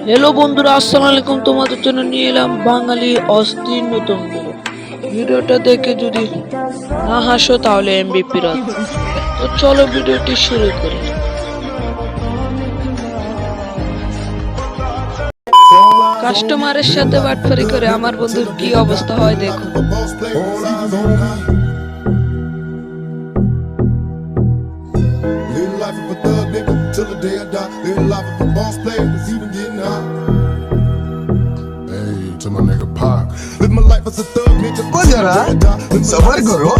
Hello বন্ধুরা, আসসালামু আলাইকুম। তোমাদের জন্য নিয়ে এলাম বাঙালি অস্থির নতুন ভিডিওটা দেখে যদি না হাসো তাহলে এমবিপি রাত। তো চলো ভিডিওটি শুরু করি। কাস্টমারের সাথে বাটফারি করে আমার বন্ধুর কি অবস্থা হয় দেখো। Till the day I die, live the life of a boss player, it's even getting hot. Hey, to my nigga Pac, live my life as a thug nigga. को जरा सबर करो,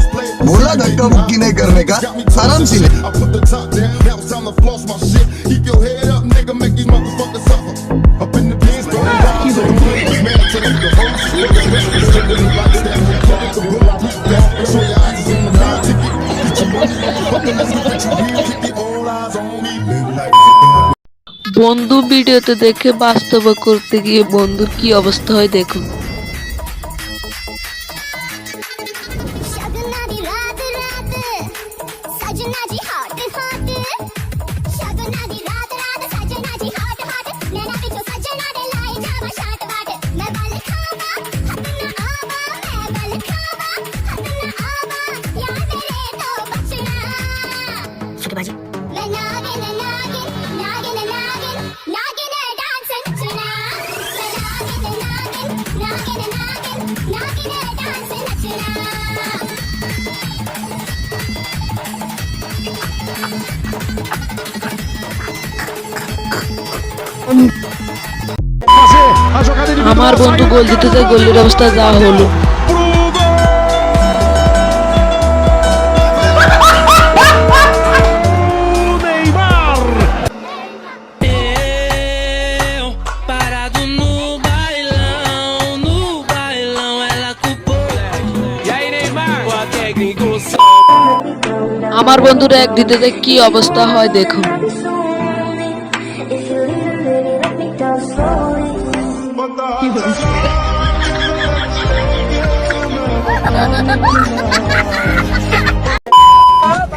बोला धक्का मुक्की नहीं करने का, आराम से ले. I put the top down, now it's time to floss my shit. Keep your head up, nigga, make these motherfuckers suffer. Up in the pins, throwing bombs on the place, man, I tell you the whole shit. The rest is strictly like that. Put the bulletproof down, show your eyes on the line ticket. Get your money, motherfucker, let's get you real. Keep your all eyes on me, live like বন্ধু ভিডিওতে দেখে বাস্তব করতে গিয়ে বন্ধুর কি অবস্থা হয় দেখুন। আমার বন্ধু গোল দিতে যায়, গোলের অবস্থা যা হলো। আমার বন্ধুরা এক দিতে যায় কি অবস্থা হয় দেখুন।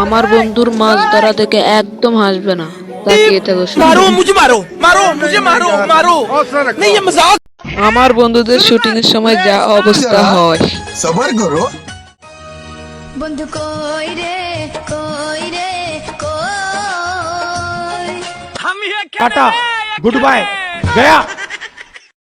আমার বন্ধুর মাছ ধরা দেখে একদম হাসবে না, তাকিয়ে থাকো। আমার বন্ধুদের শুটিং এর সময় যা অবস্থা হয়। सबर करो বন্ধু কই রে কই রে কই टाटा गुड बाय गया।